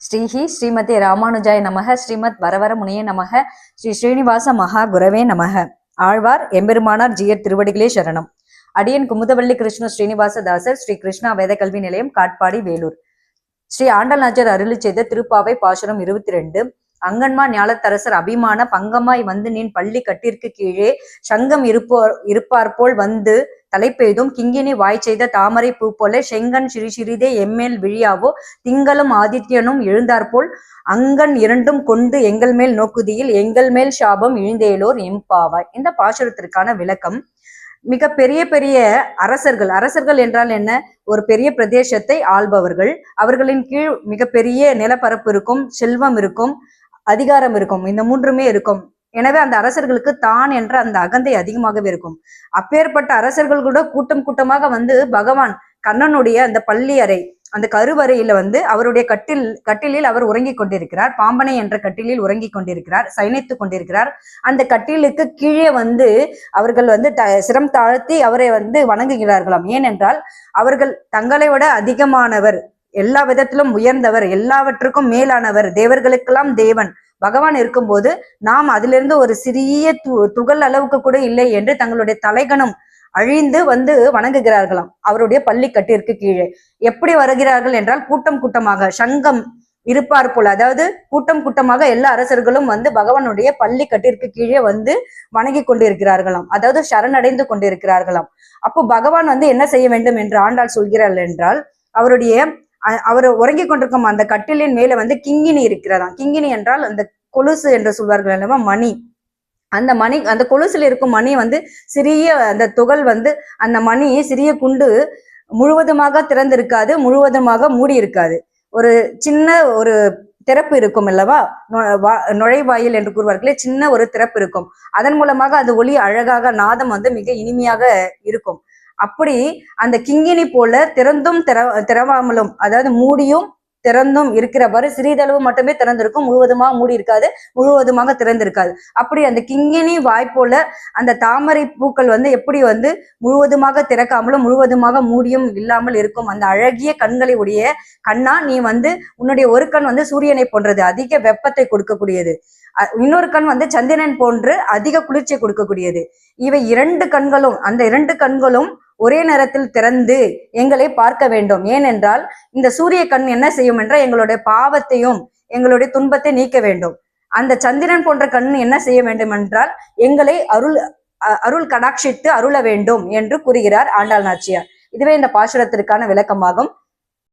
ஸ்ரீஹி ஸ்ரீமதி ராமானுஜாய நமக. ஸ்ரீமத் வரவர முனியே நமக. ஸ்ரீ ஸ்ரீனிவாச மகா குரவே நமக. ஆழ்வார் எம்பெருமானார் ஜியர் திருவடிகளே சரணம். அடியன் குமுதவள்ளி கிருஷ்ண ஸ்ரீனிவாசதாசர், ஸ்ரீ கிருஷ்ணா வேத கல்வி நிலையம், காட்பாடி, வேலூர். ஸ்ரீ ஆண்டல்நாச்சர் அருளி செய்த திருப்பாவை பாசுரம் 22. அங்கன்மா ஞாலத்தரசர் அபிமான பங்கமாய் வந்து நின் பள்ளி கட்டிற்கு கீழே சங்கம் இருப்பார் போல் வந்து தலைப்பெய்தும் கிங்கினி வாய் செய்த தாமரை பூ போல செங்கன் சிறிதே எம்மேல் விழியாவோ திங்களும் ஆதித்யனும் எழுந்தாற்போல் அங்கன் இரண்டும் கொண்டு எங்கள் மேல் நோக்குதியில் எங்கள் மேல் சாபம் இழிந்தேலோர் எம்பாவாய். இந்த பாசுரத்திற்கான விளக்கம்: மிக பெரிய பெரிய அரசர்கள் என்றால் என்ன? ஒரு பெரிய பிரதேசத்தை ஆள்பவர்கள். அவர்களின் கீழ் மிகப்பெரிய நிலப்பரப்பு இருக்கும், செல்வம் இருக்கும், அதிகாரம் இருக்கும். இந்த மூன்றுமே இருக்கும். எனவே அந்த அரசர்களுக்கு தான் என்ற அந்த அகந்தை அதிகமாகவே இருக்கும். அப்பேற்பட்ட அரசர்கள் கூட கூட்டம் கூட்டமாக வந்து பகவான் கண்ணனுடைய அந்த பள்ளி அறை, அந்த கருவறையில வந்து அவருடைய கட்டிலில் அவர் உறங்கிக் கொண்டிருக்கிறார். பாம்பனை என்ற கட்டிலில் உறங்கிக் கொண்டிருக்கிறார், சயனித்துக் கொண்டிருக்கிறார். அந்த கட்டிலுக்கு கீழே வந்து அவர்கள் வந்து சிரம் தாழ்த்தி அவரை வந்து வணங்குகிறார்களாம். ஏனென்றால் அவர்கள் தங்களை விட அதிகமானவர், எல்லா விதத்திலும் உயர்ந்தவர், எல்லாவற்றுக்கும் மேலானவர், தேவர்களுக்கெல்லாம் தேவன் பகவான் இருக்கும்போது நாம் அதிலிருந்து ஒரு சிறிய துகள் அளவுக்கு கூட இல்லை என்று தங்களுடைய தலைகணம் அழிந்து வந்து வணங்குகிறார்களாம் அவருடைய பள்ளி கட்டிற்கு கீழே. எப்படி வருகிறார்கள் என்றால் கூட்டம் கூட்டமாக சங்கம் இருப்பார் போல, அதாவது கூட்டம் கூட்டமாக எல்லா அரசர்களும் வந்து பகவானுடைய பள்ளி கட்டிற்கு கீழே வந்து வணங்கி கொண்டிருக்கிறார்களாம், அதாவது சரணடைந்து கொண்டிருக்கிறார்களாம். அப்போ பகவான் வந்து என்ன செய்ய வேண்டும் என்று ஆண்டாள் சொல்கிறாள் என்றால், அவர் உறங்கி கொண்டிருக்கும் அந்த கட்டிலின் மேல வந்து கிங்கினி இருக்கிறதாம். கிங்கினி என்றால் அந்த கொலுசு என்று சொல்வார்கள் அல்லவா, மணி. அந்த மணி, அந்த கொலுசுல இருக்கும் மணி வந்து சிறிய அந்த துகள் வந்து அந்த மணி சிறிய குண்டு முழுவதுமாக திறந்திருக்காது, முழுவதுமாக மூடி இருக்காது. ஒரு சின்ன ஒரு திறப்பு இருக்கும் அல்லவா, நுழைவாயில் என்று கூறுவார்களே, சின்ன ஒரு திறப்பு இருக்கும். அதன் மூலமாக அந்த ஒளி அழகாக, நாதம் வந்து மிக இனிமையாக இருக்கும். அப்படி அந்த கிங்கினி போல திறந்தும் திறவாமலும், அதாவது மூடியும் திறந்தும் இருக்கிறவாறு சிறிதளவு மட்டுமே திறந்திருக்கும், முழுவதுமாக மூடி இருக்காது, முழுவதுமாக திறந்திருக்காது. அப்படி அந்த கிங்கினி வாய்ப்போல அந்த தாமரை பூக்கள் வந்து எப்படி வந்து முழுவதுமாக திறக்காமலும் முழுவதுமாக மூடியும் இல்லாமல் இருக்கும். அந்த அழகிய கண்களை உடைய கண்ணா, நீ வந்து உன்னுடைய ஒரு கண் வந்து சூரியனை போன்றது, அதிக வெப்பத்தை கொடுக்கக்கூடியது. இன்னொரு கண் வந்து சந்திரன் போன்று அதிக குளிர்ச்சியை கொடுக்கக்கூடியது. இவை அந்த இரண்டு கண்களும் ஒரே நேரத்தில் திறந்து எங்களை பார்க்க வேண்டும். ஏனென்றால் இந்த சூரிய கண் என்ன செய்யும் என்றால் எங்களுடைய பாவத்தையும் எங்களுடைய துன்பத்தை நீக்க வேண்டும். அந்த சந்திரன் போன்ற கண் என்ன செய்ய வேண்டும் என்றால் எங்களை அருள் கடாட்சித்து அருள வேண்டும் என்று கூறுகிறார் ஆண்டாள் நாச்சியார். இதுவே இந்த பாசுரத்திற்கான விளக்கமாகும்.